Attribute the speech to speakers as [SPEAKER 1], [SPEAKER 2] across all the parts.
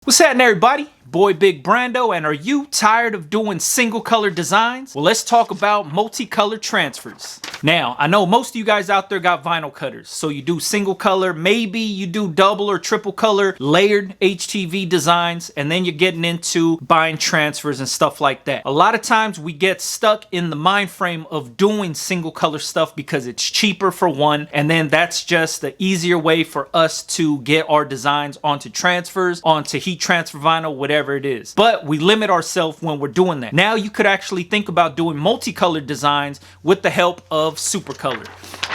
[SPEAKER 1] What's happening, everybody? Boy Big Brando, and are you tired of doing single color designs? Well, let's talk about multicolor transfers. Now, I know most of you guys out there got vinyl cutters, so you do single color, maybe you do double or triple color layered HTV designs, and then you're getting into buying transfers and stuff like that. A lot of times we get stuck in the mind frame of doing single color stuff because it's cheaper for one, and then that's just the easier way for us to get our designs onto transfers, onto heat transfer vinyl, whatever it is. But we limit ourselves when we're doing that. Now you could actually think about doing multicolored designs with the help of Supacolor.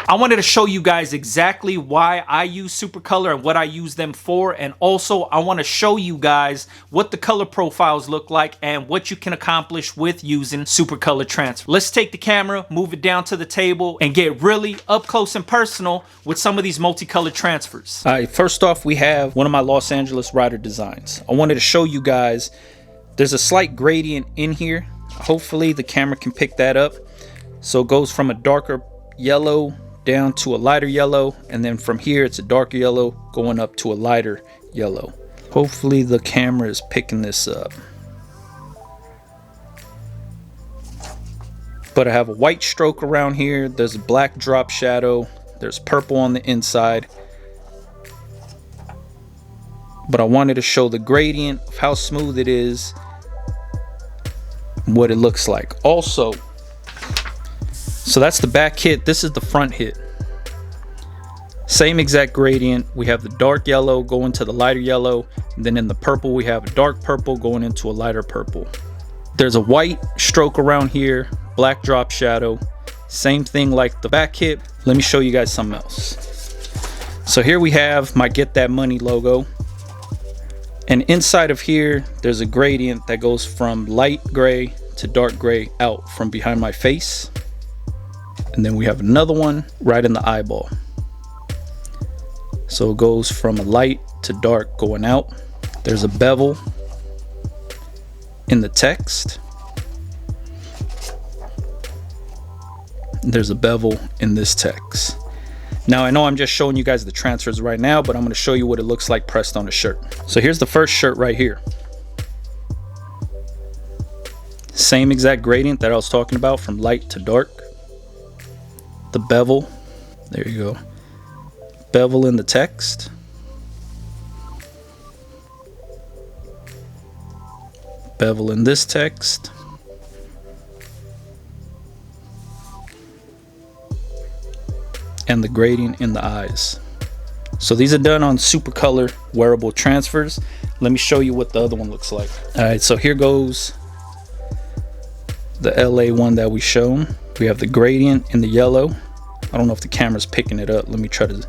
[SPEAKER 1] I wanted to show you guys exactly why I use Supacolor and what I use them for, and also I want to show you guys what the color profiles look like and what you can accomplish with using Supacolor Transfer. Let's take the camera, move it down to the table, and get really up close and personal with some of these multicolored transfers. All right, first off, we have one of my Los Angeles rider designs. I wanted to show you guys there's a slight gradient in here. Hopefully the camera can pick that up. So it goes from a darker yellow down to a lighter yellow, and then from here it's a darker yellow going up to a lighter yellow. Hopefully the camera is picking this up. But I have a white stroke around here, there's a black drop shadow, there's purple on the inside. But I wanted to show the gradient of how smooth it is, what it looks like. Also, so that's the back hit, this is the front hit. Same exact gradient. We have the dark yellow going to the lighter yellow, and then in the purple we have a dark purple going into a lighter purple. There's a white stroke around here, black drop shadow, same thing like the back hit. Let me show you guys something else. So here we have my Get That Money logo, and inside of here there's a gradient that goes from light gray to dark gray out from behind my face. And then we have another one right in the eyeball. So it goes from a light to dark going out. There's a bevel in the text. There's a bevel in this text. Now I know I'm just showing you guys the transfers right now, but I'm going to show you what it looks like pressed on a shirt. So here's the first shirt right here. Same exact gradient that I was talking about from light to dark. The bevel, there you go, bevel in the text, bevel in this text, and the gradient in the eyes. So these are done on Supacolor wearable transfers. Let me show you what the other one looks like. All right, so here goes the LA one that we shown. We have the gradient in the yellow. I don't know if the camera's picking it up. Let me try to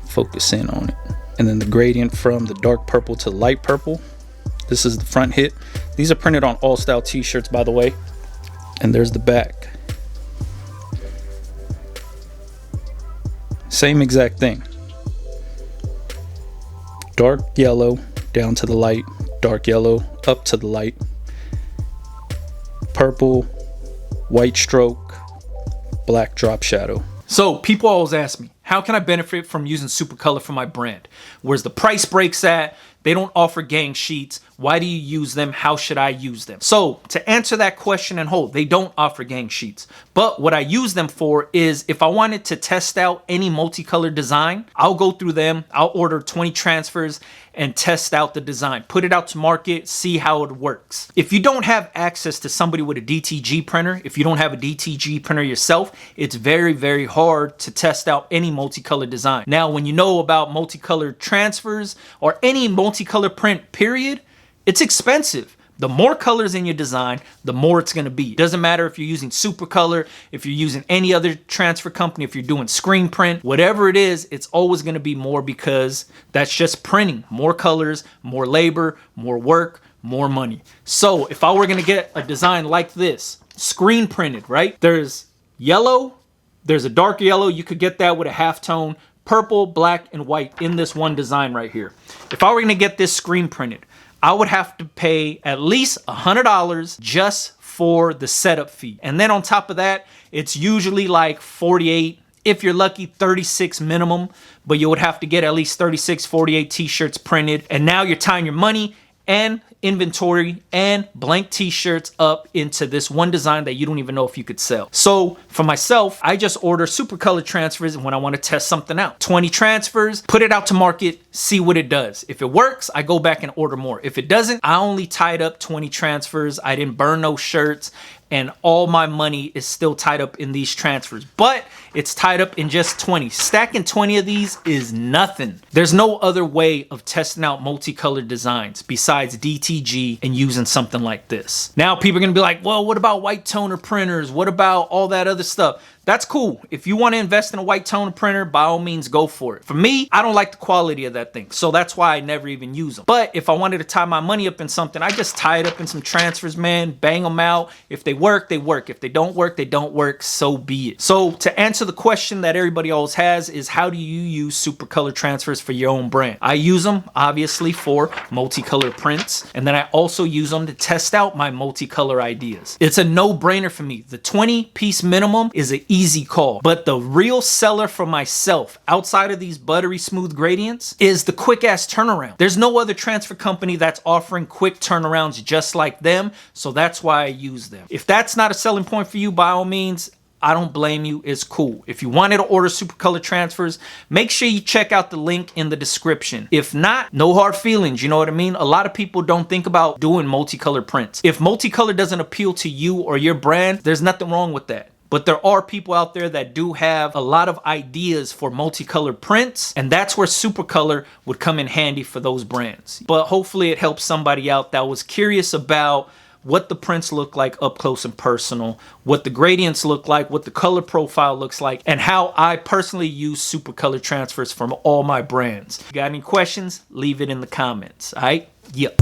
[SPEAKER 1] focus in on it. And then the gradient from the dark purple to light purple. This is the front hit. These are printed on all style t-shirts, by the way. And there's the back. Same exact thing. Dark yellow down to the light, dark yellow up to the light, purple, white stroke, black drop shadow. So people always ask me, how can I benefit from using Supacolor for my brand? Where's the price breaks at? They don't offer gang sheets. Why do you use them? How should I use them? So to answer that question in whole, they don't offer gang sheets. But what I use them for is if I wanted to test out any multicolor design, I'll go through them. I'll order 20 transfers and test out the design. Put it out to market, see how it works. If you don't have access to somebody with a DTG printer, if you don't have a DTG printer yourself, it's very, very hard to test out any multicolor design. Now, when you know about multicolor transfers or any multicolor print, period, it's expensive. The more colors in your design, the more it's going to be. Doesn't matter if you're using Supacolor, if you're using any other transfer company, if you're doing screen print, whatever it is, it's always going to be more because that's just printing. More colors, more labor, more work, more money. So if I were going to get a design like this, screen printed, right? There's yellow, there's a dark yellow. You could get that with a halftone, purple, black, and white in this one design right here. If I were going to get this screen printed, I would have to pay at least $100 just for the setup fee. And then on top of that, it's usually like 48, if you're lucky, 36 minimum, but you would have to get at least 36, 48 t-shirts printed. And now you're tying your money and inventory and blank t-shirts up into this one design that you don't even know if you could sell. So for myself, I just order Supacolor transfers when I want to test something out. 20 transfers, put it out to market, see what it does. If it works, I go back and order more. If it doesn't, I only tied up 20 transfers. I didn't burn no shirts, and all my money is still tied up in these transfers, but it's tied up in just 20. Stacking 20 of these is nothing. There's no other way of testing out multicolored designs besides DTG and using something like this. Now people are gonna be like, well, what about white toner printers? What about all that other stuff? That's cool. If you want to invest in a white toner printer, by all means, go for it. For me, I don't like the quality of that thing, so that's why I never even use them. But if I wanted to tie my money up in something, I just tie it up in some transfers, man, bang them out. If they work, they work. If they don't work, they don't work, so be it. So to answer the question that everybody always has is, how do you use Supacolor transfers for your own brand? I use them, obviously, for multicolor prints, and then I also use them to test out my multicolor ideas. It's a no-brainer for me. The 20-piece minimum is an easy call, but the real seller for myself outside of these buttery smooth gradients is the quick ass turnaround. There's no other transfer company that's offering quick turnarounds just like them, so that's why I use them. If that's not a selling point for you, by all means, I don't blame you. It's cool. If you wanted to order Supacolor transfers, make sure you check out the link in the description. If not, no hard feelings, you know what I mean? A lot of people don't think about doing multicolor prints. If multicolor doesn't appeal to you or your brand, there's nothing wrong with that. But there are people out there that do have a lot of ideas for multicolored prints, and that's where Supacolor would come in handy for those brands. But hopefully it helps somebody out that was curious about what the prints look like up close and personal, what the gradients look like, what the color profile looks like, and how I personally use Supacolor transfers from all my brands. If you got any questions, leave it in the comments, all right? Yep.